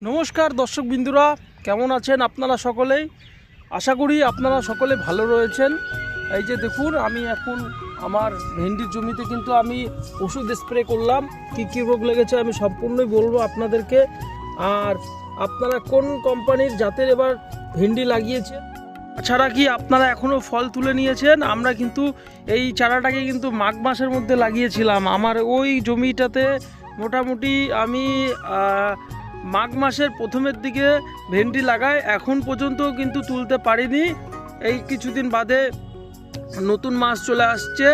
নমস্কার দর্শক বিন্দুরা, কেমন আছেন আপনারা সকলেই? আশা করি আপনারা সকলে ভালো রয়েছেন। এই যে দেখুন, আমি এখন আমার ভেন্ডির জমিতে কিন্তু আমি ওষুধ স্প্রে করলাম। কী রোগ লেগেছে আমি সম্পূর্ণই বলবো আপনাদেরকে। আর আপনারা কোন কোম্পানির জাতের এবার ভেন্ডি লাগিয়েছেন, ছাড়া কি আপনারা এখনও ফল তুলে নিয়েছেন? আমরা কিন্তু এই চারাটাকে কিন্তু মাঘ মাসের মধ্যে লাগিয়েছিলাম। আমার ওই জমিটাতে মোটামুটি আমি মাঘ মাসের প্রথমের দিকে ভেন্ডি লাগাই, এখন পর্যন্ত কিন্তু তুলতে পারিনি। এই কিছুদিন বাদে নতুন মাস চলে আসছে,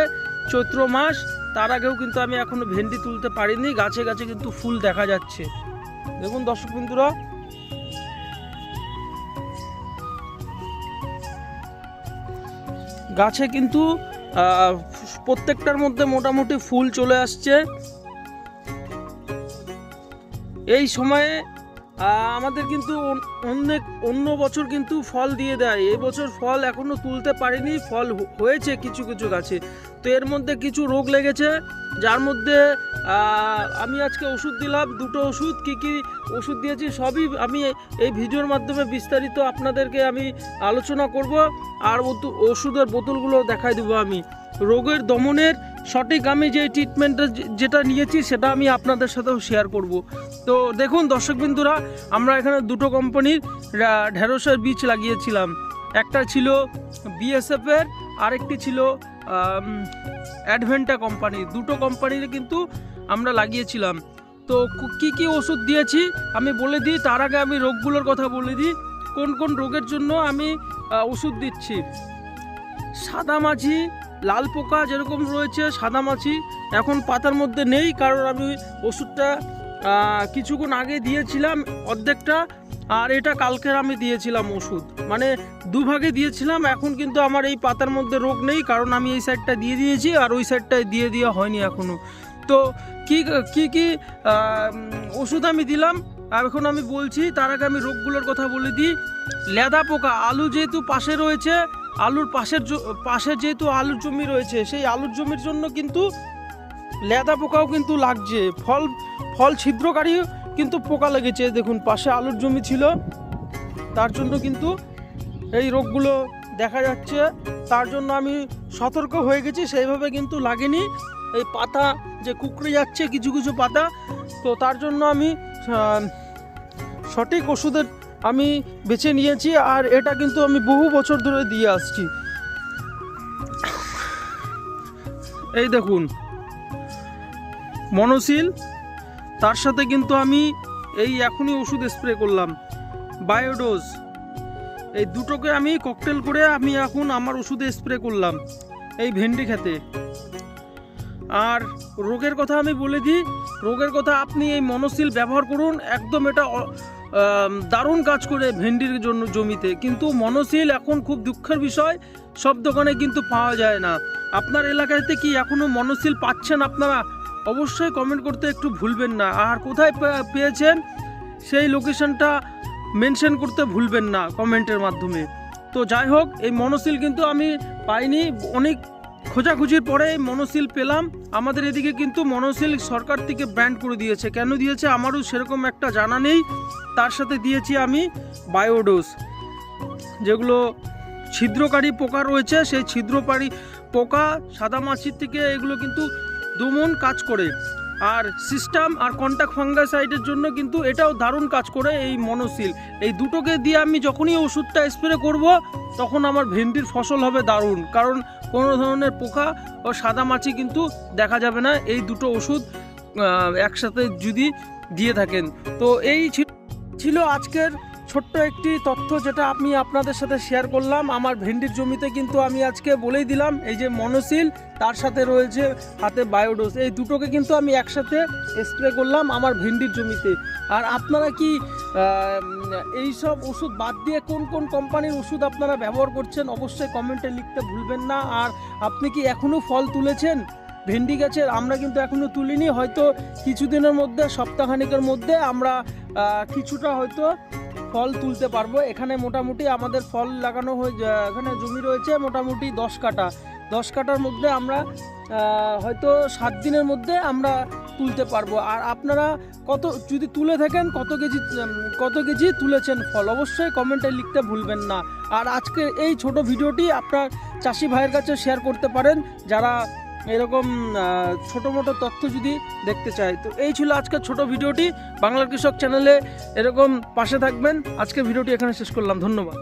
চৈত্র মাস, তার আগেও কিন্তু আমি এখনো ভেন্ডি তুলতে পারিনি। গাছে গাছে কিন্তু ফুল দেখা যাচ্ছে। দেখুন দর্শক বন্ধুরা, গাছে কিন্তু প্রত্যেকটার মধ্যে মোটামুটি ফুল চলে আসছে। এই সময়ে আমাদের কিন্তু অন্য বছর কিন্তু ফল দিয়ে দেয়, এই বছর ফল এখনো তুলতে পারিনি। ফল হয়েছে কিছু কিছু গাছে, তো এর মধ্যে কিছু রোগ লেগেছে, যার মধ্যে আমি আজকে ওষুধ দিলাম। দুটো ওষুধ, কি ওষুধ দিয়েছি সবই আমি এই ভিডিওর মাধ্যমে বিস্তারিত আপনাদেরকে আমি আলোচনা করব। আর ওষুধের বোতলগুলো দেখাই দেবো আমি। রোগের দমনের সঠিক আমি যে ট্রিটমেন্টটা যেটা নিয়েছি সেটা আমি আপনাদের সাথেও শেয়ার করব। তো দেখুন দর্শক বিন্দুরা, আমরা এখানে দুটো কোম্পানির ঢেঁড়সের বীজ লাগিয়েছিলাম। একটা ছিল বিএসএফের, আরেকটি ছিল অ্যাডভেন্টা কোম্পানির। দুটো কোম্পানির কিন্তু আমরা লাগিয়েছিলাম। তো কি ওষুধ দিয়েছি আমি বলে দিই, তার আগে আমি রোগগুলোর কথা বলে দিই। কোন কোন রোগের জন্য আমি ওষুধ দিচ্ছি। সাদামাছি, লাল পোকা যেরকম রয়েছে, সাদামাছি এখন পাতার মধ্যে নেই, কারণ আমি ওষুধটা কিছুক্ষণ আগে দিয়েছিলাম অর্ধেকটা, আর এটা কালকের আমি দিয়েছিলাম ওষুধ, মানে দুভাগে দিয়েছিলাম। এখন কিন্তু আমার এই পাতার মধ্যে রোগ নেই, কারণ আমি এই সাইডটা দিয়ে দিয়েছি আর ওই সাইডটা দিয়ে দেওয়া হয়নি এখনও। তো কি ওষুধ আমি দিলাম এখন আমি বলছি, তার আগে আমি রোগগুলোর কথা বলে দিই। লেদা পোকা, আলু যেহেতু পাশে রয়েছে, আলুর পাশে যেহেতু আলুর জমি রয়েছে, সেই আলুর জমির জন্য কিন্তু লেদা পোকাও কিন্তু লাগছে। ফল ছিদ্রকারী কিন্তু পোকা লেগেছে। দেখুন পাশে আলুর জমি ছিল, তার জন্য কিন্তু এই রোগগুলো দেখা যাচ্ছে। তার জন্য আমি সতর্ক হয়ে গেছি, সেইভাবে কিন্তু লাগেনি। এই পাতা যে কুকড়ে যাচ্ছে কিছু কিছু পাতা, তো তার জন্য আমি সঠিক ওষুধের আমি বেছে নিয়েছি। আর এটা কিন্তু আমি বহু বছর ধরে দিয়ে আসছি। এই দেখুন মনোসিল, তার সাথে কিন্তু আমি এই এখনই ওষুধ স্প্রে করলাম বায়োডোজ। এই দুটোকে আমি ককটেল করে আমি এখন আমার ওষুধে স্প্রে করলাম এই ভেন্ডি খেতে। আর রোগের কথা আমি বলে দিই, রোগের কথা আপনি এই মনোসিল ব্যবহার করুন, একদম এটা দারুণ কাজ করে ভেন্ডির জন্য জমিতে। কিন্তু মনোসিল এখন খুব দুঃখের বিষয়, সব দোকানে কিন্তু পাওয়া যায় না। আপনার এলাকাতে কি এখনও মনোসিল পাচ্ছেন আপনারা? অবশ্যই কমেন্ট করতে একটু ভুলবেন না। আর কোথায় পেয়েছেন সেই লোকেশনটা মেনশন করতে ভুলবেন না কমেন্টের মাধ্যমে। তো যাই হোক, এই মনোসিল কিন্তু আমি পাইনি, অনেক খোঁজাখুঁজির পরে মনোসিল পেলাম। আমাদের এদিকে কিন্তু মনোসিল সরকার থেকে ব্যান্ড করে দিয়েছে। কেন দিয়েছে আমারও সেরকম একটা জানা নেই। তার সাথে দিয়েছি আমি বায়োডোজ, যেগুলো ছিদ্রকারী পোকা রয়েছে, সেই ছিদ্রকারী পোকা সাদামাছির থেকে এগুলো কিন্তু দমন কাজ করে। আর সিস্টেম আর কন্টাক্ট ফাঙ্গাসাইডের জন্য কিন্তু এটাও দারুণ কাজ করে এই মনোসিল। এই দুটোকে দিয়ে আমি যখনই ওষুধটা স্প্রে করব, তখন আমার ভেন্ডির ফসল হবে দারুণ, কারণ কোনো ধরনের পোকা ও সাদামাছি কিন্তু দেখা যাবে না এই দুটো ওষুধ একসাথে যদি দিয়ে থাকেন। তো এই ছিল আজকের ছোট্ট একটি তথ্য, যেটা আমি আপনাদের সাথে শেয়ার করলাম। আমার ভেন্ডির জমিতে কিন্তু আমি আজকে বলেই দিলাম, এই যে মনোসিল, তার সাথে রয়েছে হাতে বায়োডোজ, এই দুটোকে কিন্তু আমি একসাথে স্প্রে করলাম আমার ভেন্ডির জমিতে। আর আপনারা কি এই সব ওষুধ বাদ দিয়ে কোন কোন কোম্পানির ওষুধ আপনারা ব্যবহার করছেন অবশ্যই কমেন্টে লিখতে ভুলবেন না। আর আপনি কি এখনও ফল তুলেছেন ভেন্ডি গাছের? আমরা কিন্তু এখনও তুলিনি, হয়তো কিছুদিনের মধ্যে, সপ্তাহখানেকের মধ্যে আমরা কিছুটা হয়তো ফল তুলতে পারবো। এখানে মোটামুটি আমাদের ফল লাগানো এখানে জমি রয়েছে মোটামুটি 10 কাঠা। 10 কাঠার মধ্যে আমরা হয়তো 7 দিনের মধ্যে আমরা তুলতে পারবো। আর আপনারা কত যদি তুলে থাকেন কত কেজি তুলেছেন ফল, অবশ্যই কমেন্টে লিখতে ভুলবেন না। আর আজকে এই ছোট ভিডিওটি আপনার চাষি ভাইয়ের কাছে শেয়ার করতে পারেন যারা এরকম ছোটো মোটো তথ্য যদি দেখতে চায়। তো এই ছিল আজকের ছোট ভিডিওটি। বাংলার কৃষক চ্যানেলে এরকম পাশে থাকবেন। আজকে ভিডিওটি এখানে শেষ করলাম, ধন্যবাদ।